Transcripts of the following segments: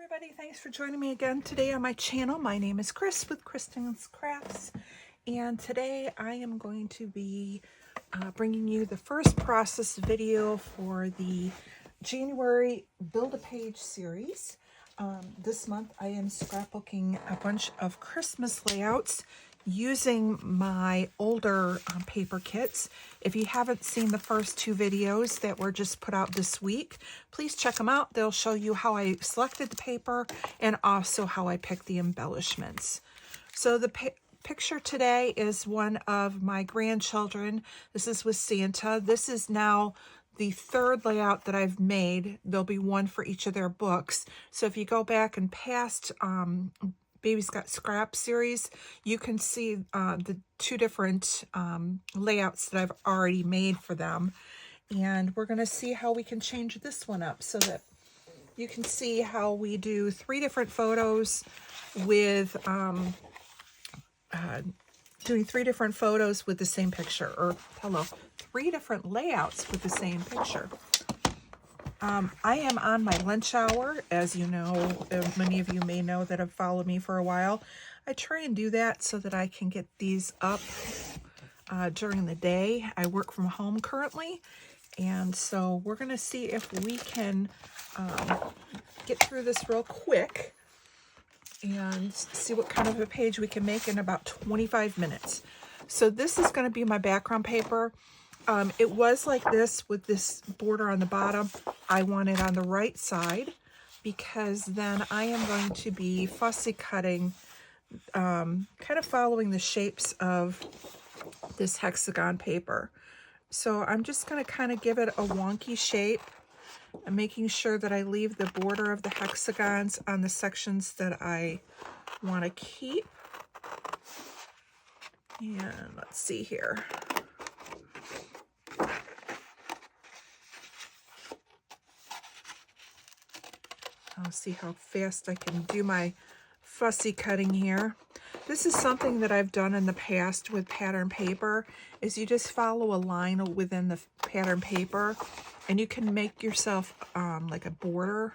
Everybody, thanks for joining me again today on my channel. My name is Chris with Kristen's Crafts, and today I am going to be bringing you the first process video for the January Build-A-Page series. This month I am scrapbooking a bunch of Christmas layouts using my older paper kits. If you haven't seen the first two videos that were just put out this week, please check them out. They'll show you how I selected the paper and also how I picked the embellishments. So the picture today is one of my grandchildren. This is with Santa. This is now the third layout that I've made. There'll be one for each of their books. So if you go back and past Baby's Got Scrap series, you can see the two different layouts that I've already made for them. And we're going to see how we can change this one up so that you can see how we do three different photos with doing three different photos with the same picture, or hello, three different layouts with the same picture. I am on my lunch hour, as you know. Many of you may know that have followed me for a while. I try and do that so that I can get these up during the day. I work from home currently, and so we're going to see if we can get through this real quick and see what kind of a page we can make in about 25 minutes. So this is going to be my background paper. It was like this with this border on the bottom. I want it on the right side because then I am going to be fussy cutting, kind of following the shapes of this hexagon paper. So I'm just going to kind of give it a wonky shape and making sure that I leave the border of the hexagons on the sections that I want to keep. And let's see here. I'll see how fast I can do my fussy cutting here. This is something that I've done in the past with pattern paper, is you just follow a line within the pattern paper and you can make yourself like a border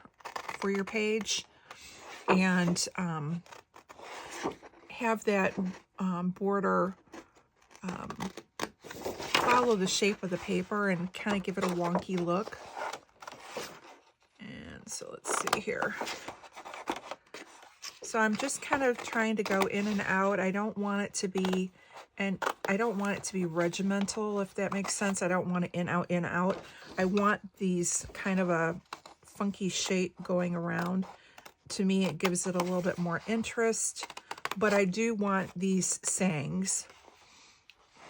for your page and have that border follow the shape of the paper and kind of give it a wonky look. So let's see here. So I'm just kind of trying to go in and out. I don't want it to be, and I don't want it to be regimental, if that makes sense. I don't want it in, out, in, out. I want these kind of a funky shape going around. To me, it gives it a little bit more interest, but I do want these sayings.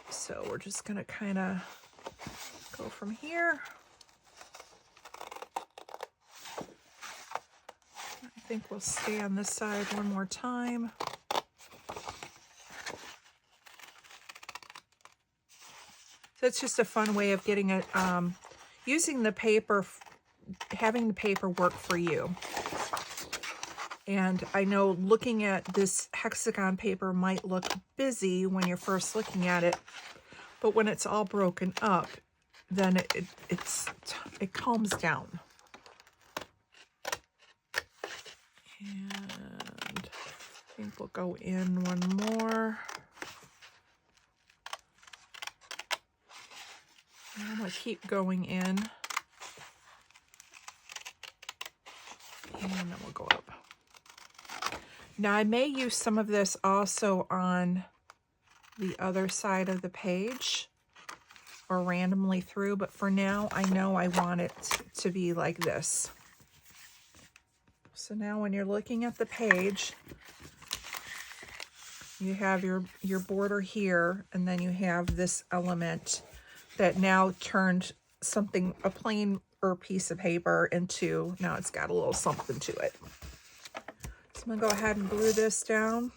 So we're just going to kind of go from here. I think we'll stay on this side one more time. So it's just a fun way of getting it, using the paper, having the paper work for you. And I know looking at this hexagon paper might look busy when you're first looking at it, but when it's all broken up, then it calms down. And I think we'll go in one more. And I'm going to keep going in. And then we'll go up. Now I may use some of this also on the other side of the page or randomly through, but for now I know I want it to be like this. So now when you're looking at the page, you have your border here, and then you have this element that now turned something, a plain or piece of paper, into, now it's got a little something to it. So I'm going to go ahead and glue this down.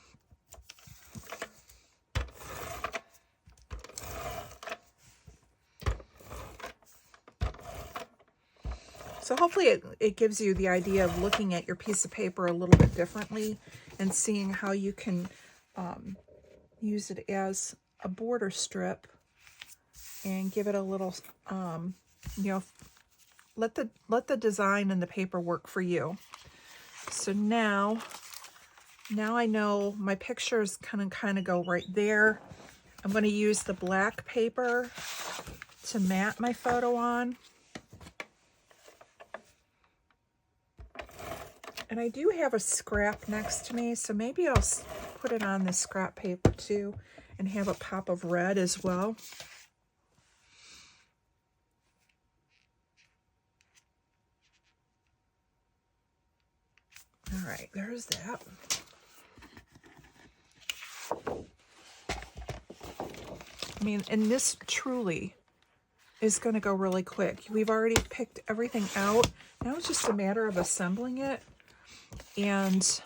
So hopefully it gives you the idea of looking at your piece of paper a little bit differently and seeing how you can use it as a border strip and give it a little, you know, let the design and the paper work for you. So now I know my pictures kind of go right there. I'm going to use the black paper to mat my photo on. And I do have a scrap next to me, so maybe I'll put it on this scrap paper too and have a pop of red as well. All right, there's that. I mean, and this truly is going to go really quick. We've already picked everything out. Now it's just a matter of assembling it. And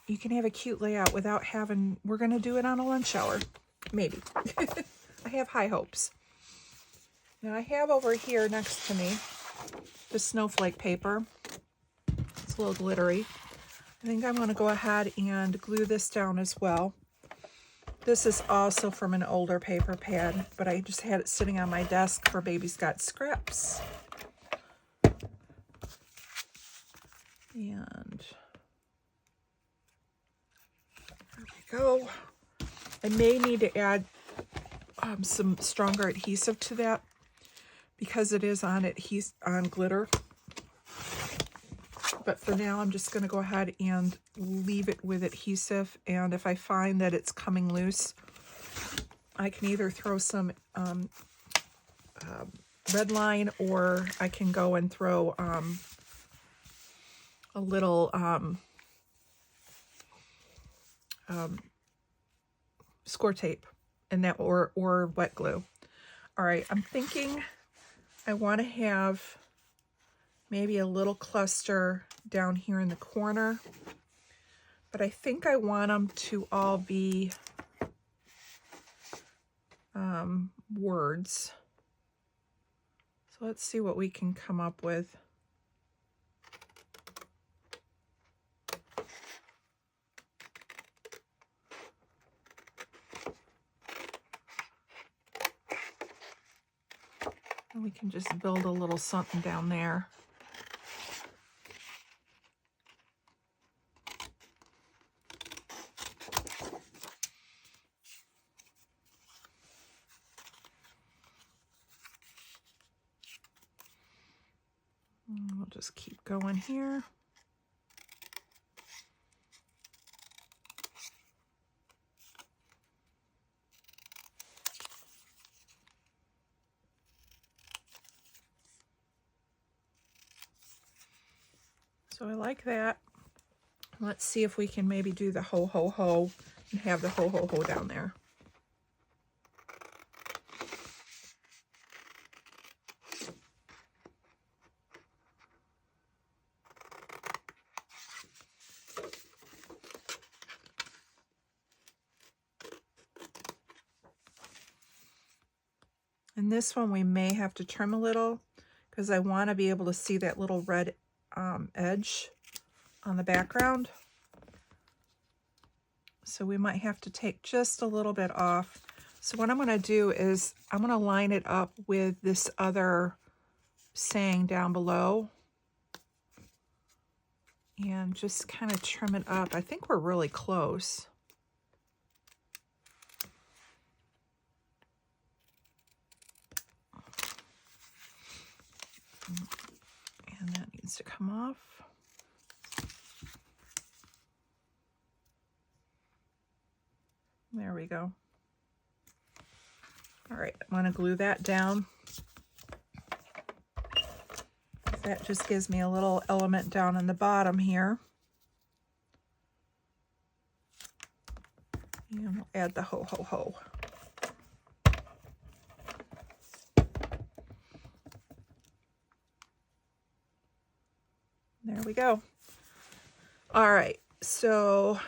you can have a cute layout without having, we're going to do it on a lunch hour. Maybe. I have high hopes. Now I have over here next to me the snowflake paper. It's a little glittery. I think I'm going to go ahead and glue this down as well. This is also from an older paper pad, but I just had it sitting on my desk for Baby's Got Scraps. And there we go. I may need to add some stronger adhesive to that because it is on glitter. But for now, I'm just going to go ahead and leave it with adhesive. And if I find that it's coming loose, I can either throw some red line, or I can go and throw a little score tape and that, or wet glue. All right, I'm thinking I want to have maybe a little cluster down here in the corner, but I think I want them to all be words. So let's see what we can come up with. And we can just build a little something down there. We'll just keep going here. So I like that. Let's see if we can maybe do the ho ho ho and have the ho ho ho down there. And this one we may have to trim a little because I want to be able to see that little red edge on the background. So we might have to take just a little bit off. So what I'm going to do is I'm going to line it up with this other saying down below and just kind of trim it up. I think we're really close. And that needs to come off. There we go. All right, I'm going to glue that down. That just gives me a little element down in the bottom here. And we'll add the ho ho ho. There we go. All right, so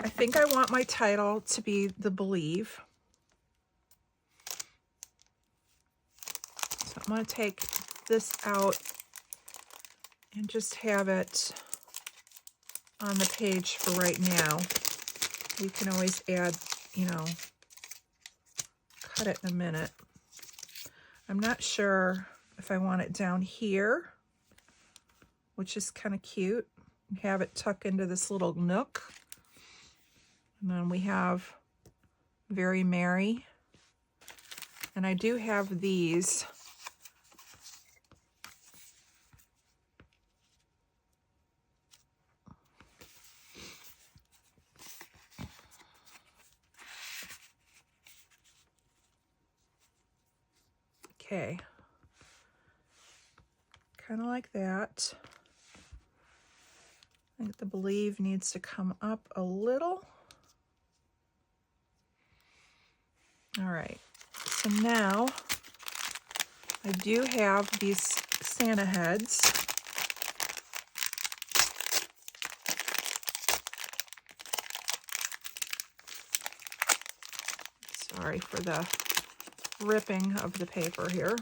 I think I want my title to be The Believe. So I'm going to take this out and just have it on the page for right now. You can always add, you know, cut it in a minute. I'm not sure if I want it down here which is kind of cute. You have it tuck into this little nook. And then we have Very Merry. And I do have these. Okay. Kind of like that. I think the Believe needs to come up a little. All right, so now I do have these Santa heads. Sorry for the ripping of the paper here.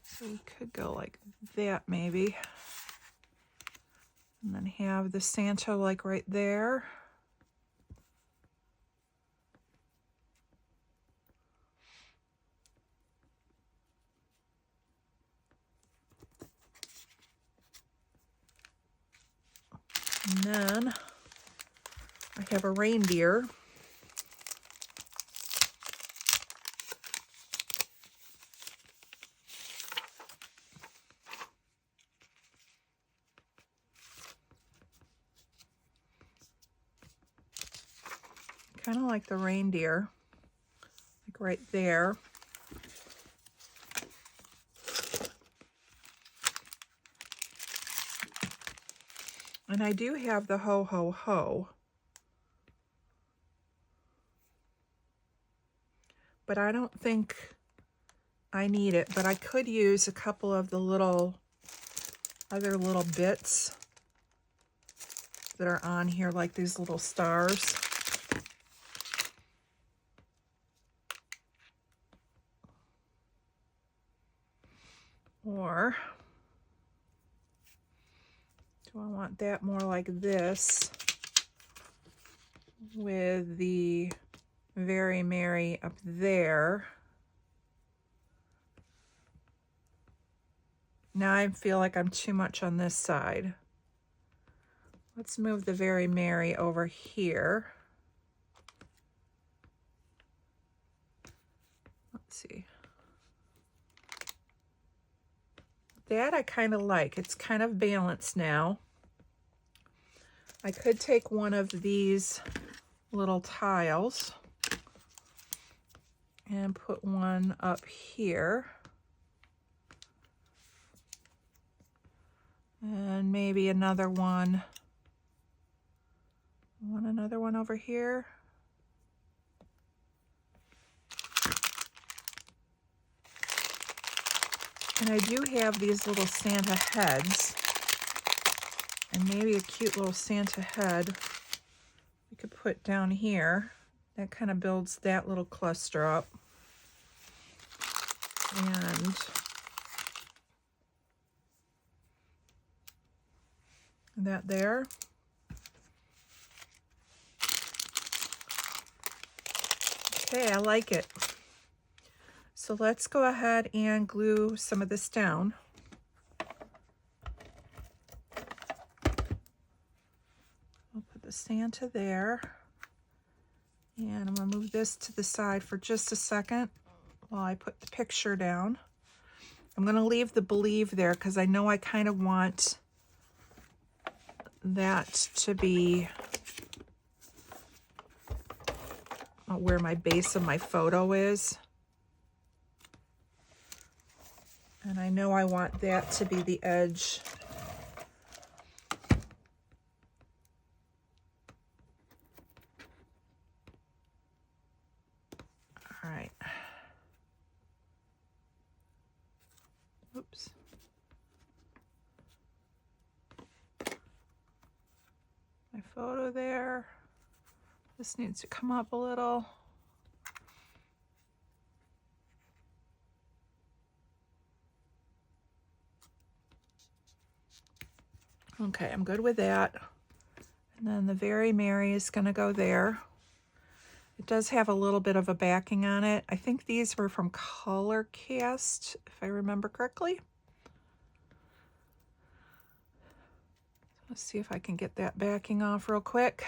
So we could go like that maybe. And then have the Santa like right there. And then I have a reindeer. Kind of like the reindeer, like right there. And I do have the Ho Ho Ho. But I don't think I need it, but I could use a couple of the other little bits that are on here, like these little stars. Or do I want that more like this with the Very Merry up there? Now I feel like I'm too much on this side. Let's move the Very Merry over here. Let's see. That I kind of like. It's kind of balanced now. I could take one of these little tiles and put one up here. And maybe another one. Want another one over here? And I do have these little Santa heads. And maybe a cute little Santa head we could put down here. That kind of builds that little cluster up. And that there. Okay, I like it. So let's go ahead and glue some of this down. I'll put the Santa there. And I'm gonna move this to the side for just a second while I put the picture down. I'm gonna leave the Believe there because I know I kind of want that to be where my base of my photo is. And I know I want that to be the edge. All right. Oops. My photo there. This needs to come up a little. Okay, I'm good with that. And then the Very Merry is going to go there. It does have a little bit of a backing on it. I think these were from Colorcast, if I remember correctly. Let's see if I can get that backing off real quick.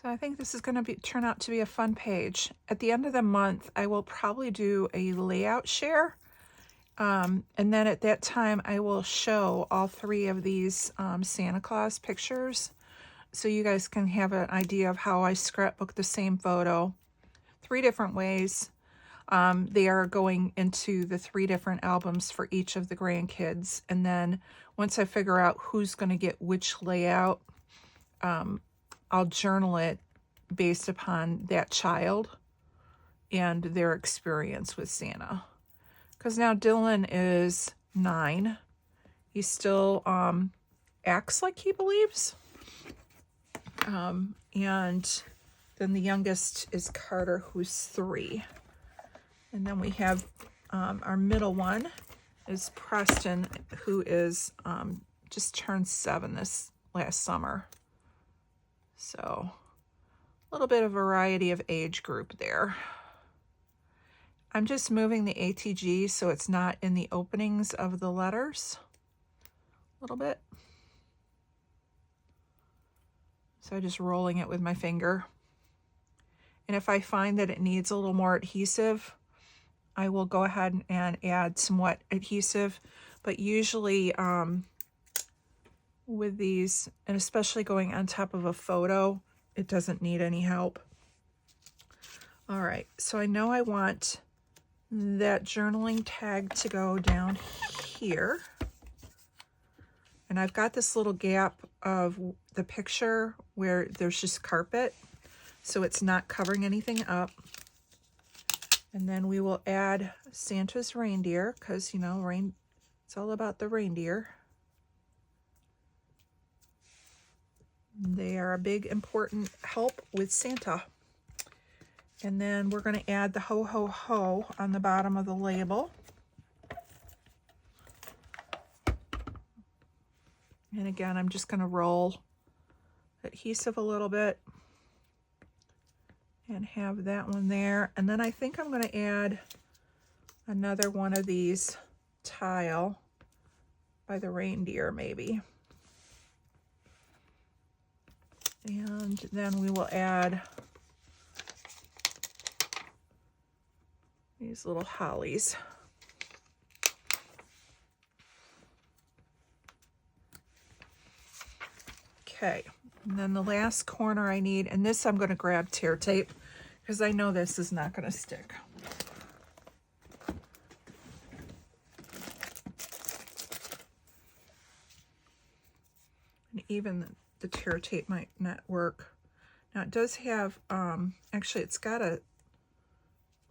So I think this is going to turn out to be a fun page. At the end of the month, I will probably do a layout share. And then at that time, I will show all 3 of these Santa Claus pictures, so you guys can have an idea of how I scrapbook the same photo 3 different ways. They are going into the 3 different albums for each of the grandkids. And then once I figure out who's going to get which layout, I'll journal it based upon that child and their experience with Santa. Because now Dylan is 9. He still acts like he believes. And then the youngest is Carter, who's 3. And then we have our middle one is Preston, who is just turned 7 this last summer. So a little bit of variety of age group there. I'm just moving the ATG so it's not in the openings of the letters a little bit. So I'm just rolling it with my finger. And if I find that it needs a little more adhesive, I will go ahead and add some wet adhesive. But usually with these, and especially going on top of a photo, it doesn't need any help. All right, so I know I want that journaling tag to go down here. And I've got this little gap of the picture where there's just carpet, so it's not covering anything up. And then we will add Santa's reindeer, because, you know, it's all about the reindeer. They are a big, important help with Santa. And then we're going to add the ho, ho, ho on the bottom of the label. And again, I'm just going to roll adhesive a little bit and have that one there. And then I think I'm going to add another one of these tile by the reindeer, maybe. And then we will add these little hollies. Okay, and then the last corner I need, and this I'm going to grab tear tape because I know this is not going to stick. And even the tear tape might not work. Now it does have, actually it's got a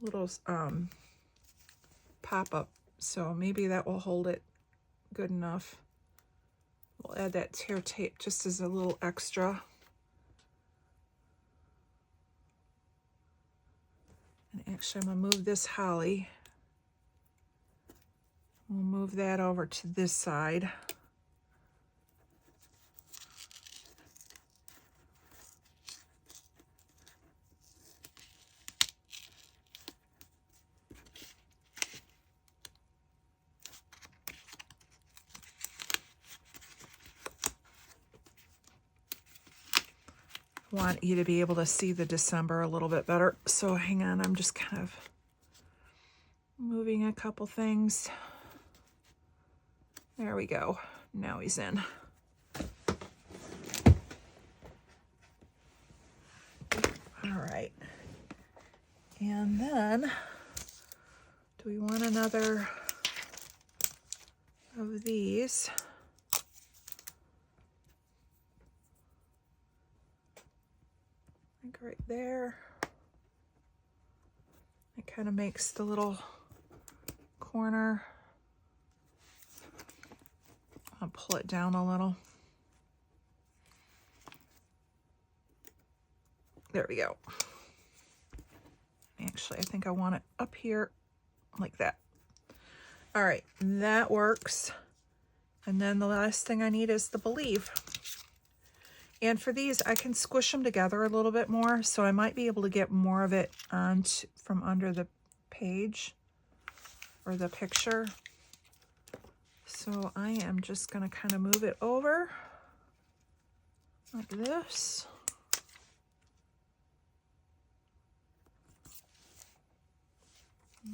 little pop-up, so maybe that will hold it good enough. We'll add that tear tape just as a little extra. And actually I'm gonna move this holly. We'll move that over to this side. Want you to be able to see the December a little bit better. So hang on, I'm just kind of moving a couple things. There we go. Now he's in. All right. And then, do we want another of these? Right there. It kind of makes the little corner. I'll pull it down a little. There we go. Actually, I think I want it up here like that. All right, that works. And then the last thing I need is the Believe. And for these, I can squish them together a little bit more, so I might be able to get more of it on from under the page or the picture. So I am just going to kind of move it over like this.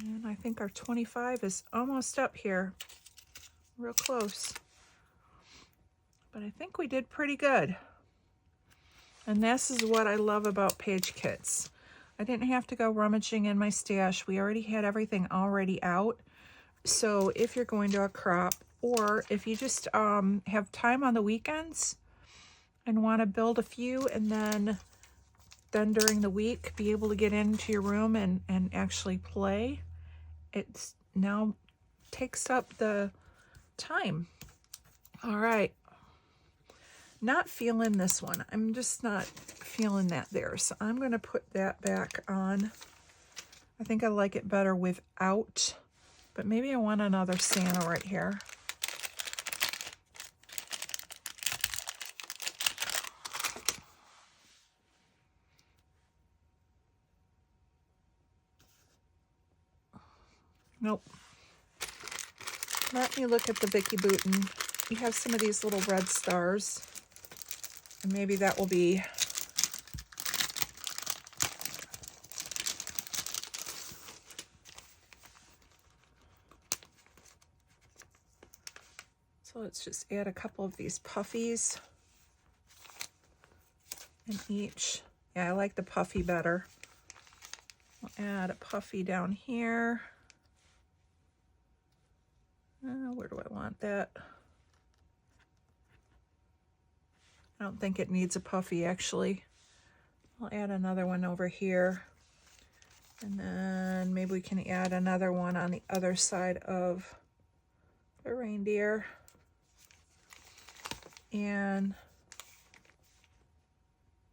And I think our 25 is almost up here, real close. But I think we did pretty good. And this is what I love about page kits. I didn't have to go rummaging in my stash. We already had everything already out. So if you're going to a crop, or if you just have time on the weekends and want to build a few, and then during the week be able to get into your room and actually play, it's now takes up the time. All right. Not feeling this one. I'm just not feeling that there. So I'm going to put that back on. I think I like it better without, but maybe I want another Santa right here. Nope. Let me look at the Vicki Boutin. You have some of these little red stars. And maybe that will be so let's just add a couple of these puffies in each. Yeah, I like the puffy better. We'll add a puffy down here. Where do I want that? I don't think it needs a puffy, actually. I'll add another one over here. And then maybe we can add another one on the other side of the reindeer. And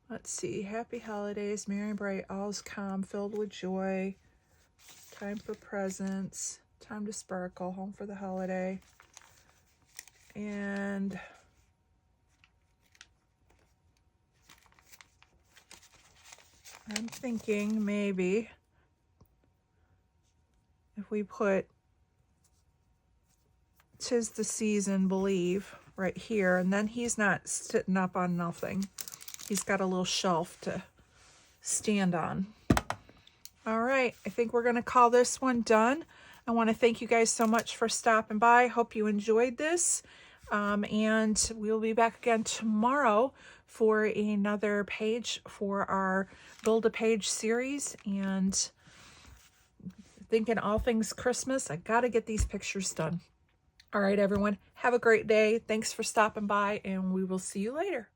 let's see. Happy holidays, merry and bright, all's calm, filled with joy. Time for presents. Time to sparkle, home for the holiday. And I'm thinking maybe if we put 'Tis the Season, Believe right here, and then he's not sitting up on nothing. He's got a little shelf to stand on. All right, I think we're going to call this one done. I want to thank you guys so much for stopping by. Hope you enjoyed this. And we'll be back again tomorrow for another page for our Build a Page series. And thinking all things Christmas, I got to get these pictures done. All right, everyone, have a great day. Thanks for stopping by, and we will see you later.